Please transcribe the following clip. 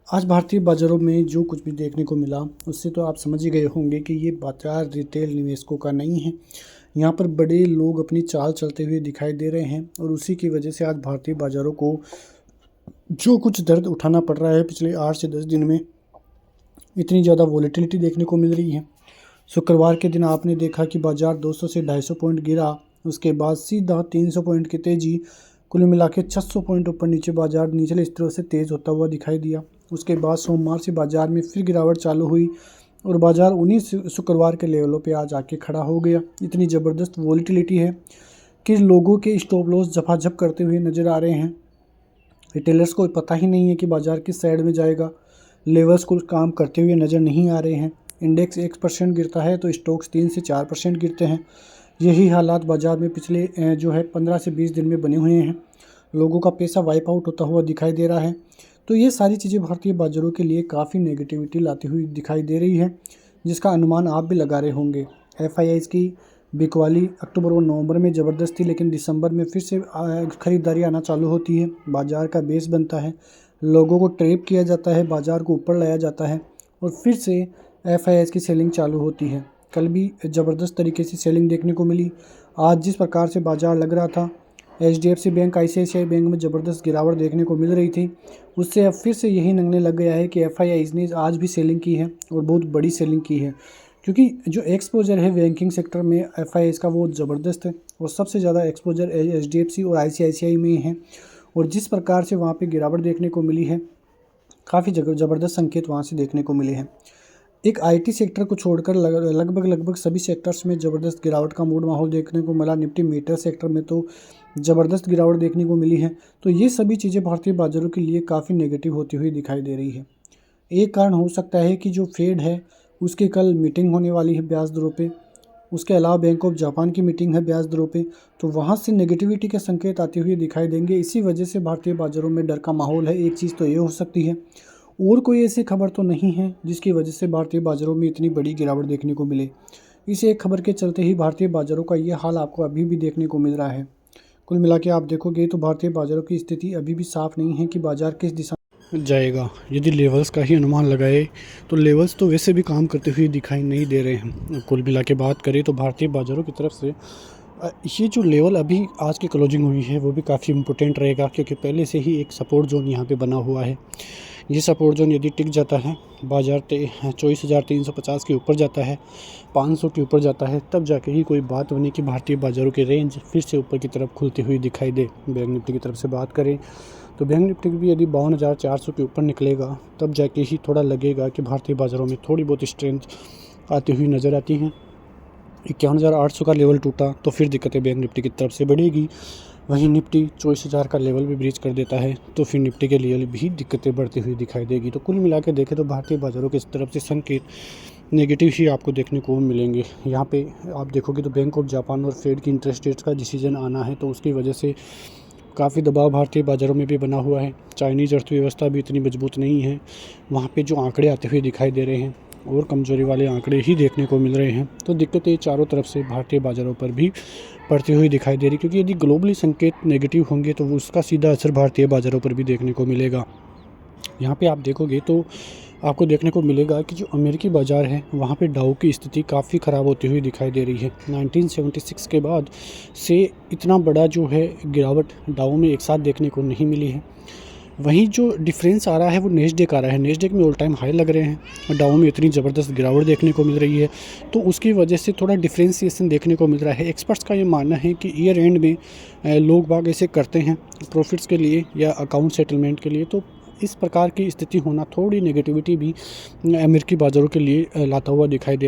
आज भारतीय बाज़ारों में जो कुछ भी देखने को मिला, उससे तो आप समझ ही गए होंगे कि ये बाज़ार रिटेल निवेशकों का नहीं है। यहाँ पर बड़े लोग अपनी चाल चलते हुए दिखाई दे रहे हैं और उसी की वजह से आज भारतीय बाज़ारों को जो कुछ दर्द उठाना पड़ रहा है पिछले 8 से 10 दिन में, इतनी ज़्यादा वॉलेटिलिटी देखने को मिल रही है। शुक्रवार के दिन आपने देखा कि बाज़ार 200 से 250 पॉइंट गिरा, उसके बाद सीधा 300 पॉइंट की तेज़ी, कुल मिला के 600 पॉइंट ऊपर नीचे बाज़ार निचले स्तरों से तेज़ होता हुआ दिखाई दिया। उसके बाद सोमवार से बाज़ार में फिर गिरावट चालू हुई और बाज़ार उन्हीं शुक्रवार के लेवलों पे आज आके खड़ा हो गया। इतनी ज़बरदस्त वॉलेटिलिटी है कि लोगों के स्टॉप लॉस झपाझप करते हुए नज़र आ रहे हैं। रिटेलर्स को पता ही नहीं है कि बाज़ार किस साइड में जाएगा। लेवल्स कुछ काम करते हुए नज़र नहीं आ रहे हैं। इंडेक्स 1% गिरता है तो स्टॉक्स 3 से 4% गिरते हैं। यही हालात बाज़ार में पिछले जो है 15 से 20 दिन में बने हुए हैं। लोगों का पैसा वाइप आउट होता हुआ दिखाई दे रहा है। तो ये सारी चीज़ें भारतीय बाज़ारों के लिए काफ़ी नेगेटिविटी लाती हुई दिखाई दे रही है, जिसका अनुमान आप भी लगा रहे होंगे। एफआईआईज़ की बिकवाली अक्टूबर और नवंबर में ज़बरदस्त थी, लेकिन दिसंबर में फिर से ख़रीदारी आना चालू होती है। बाज़ार का बेस बनता है, लोगों को ट्रैप किया जाता है, बाज़ार को ऊपर लाया जाता है और फिर से एफआईआईज़ की सेलिंग चालू होती है। कल भी ज़बरदस्त तरीके से सेलिंग देखने को मिली। आज जिस प्रकार से बाज़ार लग रहा था, एचडीएफसी बैंक, आईसीआईसीआई बैंक में ज़बरदस्त गिरावट देखने को मिल रही थी, उससे अब फिर से यही लगने लग गया है कि एफआईआईज़ ने आज भी सेलिंग की है और बहुत बड़ी सेलिंग की है, क्योंकि जो एक्सपोजर है बैंकिंग सेक्टर में एफआईआईज़ का वो ज़बरदस्त है और सबसे ज़्यादा एक्सपोजर एचडीएफसी और आईसीआईसीआई में है। और जिस प्रकार से वहाँ पे गिरावट देखने को मिली है, काफ़ी ज़बरदस्त संकेत वहाँ से देखने को मिले हैं। एक आईटी सेक्टर को छोड़कर लगभग सभी सेक्टर्स में ज़बरदस्त गिरावट का मूड माहौल देखने को मिला। निफ्टी मेटल सेक्टर में तो ज़बरदस्त गिरावट देखने को मिली है। तो ये सभी चीज़ें भारतीय बाज़ारों के लिए काफ़ी नेगेटिव होती हुई दिखाई दे रही है। एक कारण हो सकता है कि जो फेड है, उसकी कल मीटिंग होने वाली है ब्याज दरों पे। उसके अलावा बैंक ऑफ जापान की मीटिंग है ब्याज दरों पे, तो वहाँ से नेगेटिविटी के संकेत आते हुए दिखाई देंगे। इसी वजह से भारतीय बाज़ारों में डर का माहौल है। एक चीज़ तो ये हो सकती है, और कोई ऐसी खबर तो नहीं है जिसकी वजह से भारतीय बाज़ारों में इतनी बड़ी गिरावट देखने को मिले। इस एक खबर के चलते ही भारतीय बाज़ारों का ये हाल आपको अभी भी देखने को मिल रहा है। कुल मिला के आप देखोगे तो भारतीय बाज़ारों की स्थिति अभी भी साफ नहीं है कि बाज़ार किस दिशा में जाएगा। यदि लेवल्स का ही अनुमान लगाए तो लेवल्स तो वैसे भी काम करते हुए दिखाई नहीं दे रहे हैं। कुल मिला के बात करें तो भारतीय बाज़ारों की तरफ से ये जो लेवल अभी आज की क्लोजिंग हुई है वो भी काफ़ी इम्पोर्टेंट रहेगा, क्योंकि पहले से ही एक सपोर्ट जोन यहाँ पे बना हुआ है। ये सपोर्ट जोन यदि टिक जाता है, बाज़ार 24,350 के ऊपर जाता है, 500 के ऊपर जाता है, तब जाके ही कोई बात होने की भारतीय बाज़ारों की रेंज फिर से ऊपर की तरफ खुलती हुई दिखाई दे। बैंक निफ्टी की तरफ से बात करें तो बैंक निफ्टी भी यदि 52,400 के ऊपर निकलेगा, तब जाके ही थोड़ा लगेगा कि भारतीय बाज़ारों में थोड़ी बहुत स्ट्रेंथ आती हुई नज़र आती हैं। 51,800 का लेवल टूटा तो फिर दिक्कतें बैंक निफ्टी की तरफ से बढ़ेगी। वहीं निफ्टी 24,000 का लेवल भी ब्रीच कर देता है तो फिर निफ्टी के लिए भी दिक्कतें बढ़ती हुई दिखाई देगी। तो कुल मिला के देखें तो भारतीय बाज़ारों की तरफ से संकेत नेगेटिव ही आपको देखने को मिलेंगे। यहाँ पे आप देखोगे तो बैंक ऑफ जापान और फेड की इंटरेस्ट रेट्स का डिसीजन आना है, तो उसकी वजह से काफ़ी दबाव भारतीय बाज़ारों में भी बना हुआ है। चाइनीज़ अर्थव्यवस्था भी इतनी मजबूत नहीं है। वहाँ पे जो आंकड़े आते हुए दिखाई दे रहे हैं और कमज़ोरी वाले आंकड़े ही देखने को मिल रहे हैं, तो दिक्कतें चारों तरफ से भारतीय बाज़ारों पर भी पड़ती हुई दिखाई दे रही, क्योंकि यदि ग्लोबली संकेत नेगेटिव होंगे तो उसका सीधा असर भारतीय बाज़ारों पर भी देखने को मिलेगा। यहाँ पे आप देखोगे तो आपको देखने को मिलेगा कि जो अमेरिकी बाज़ार है वहाँ पे डाउ की स्थिति काफ़ी ख़राब होती हुई दिखाई दे रही है। 1976 के बाद से इतना बड़ा जो है गिरावट डाउ में एक साथ देखने को नहीं मिली है। वहीं जो डिफरेंस आ रहा है वो नेस्डेक आ रहा है। नेस्डेक में ऑल टाइम हाई लग रहे हैं और डाउ में इतनी ज़बरदस्त गिरावट देखने को मिल रही है, तो उसकी वजह से थोड़ा डिफ्रेंसिएशन देखने को मिल रहा है। एक्सपर्ट्स का ये मानना है कि ईयर एंड में लोग बाग ऐसे करते हैं प्रॉफिट्स के लिए या अकाउंट सेटलमेंट के लिए, तो इस प्रकार की स्थिति होना थोड़ी नेगेटिविटी भी अमेरिकी बाज़ारों के लिए लाता हुआ दिखाई दे रहा है।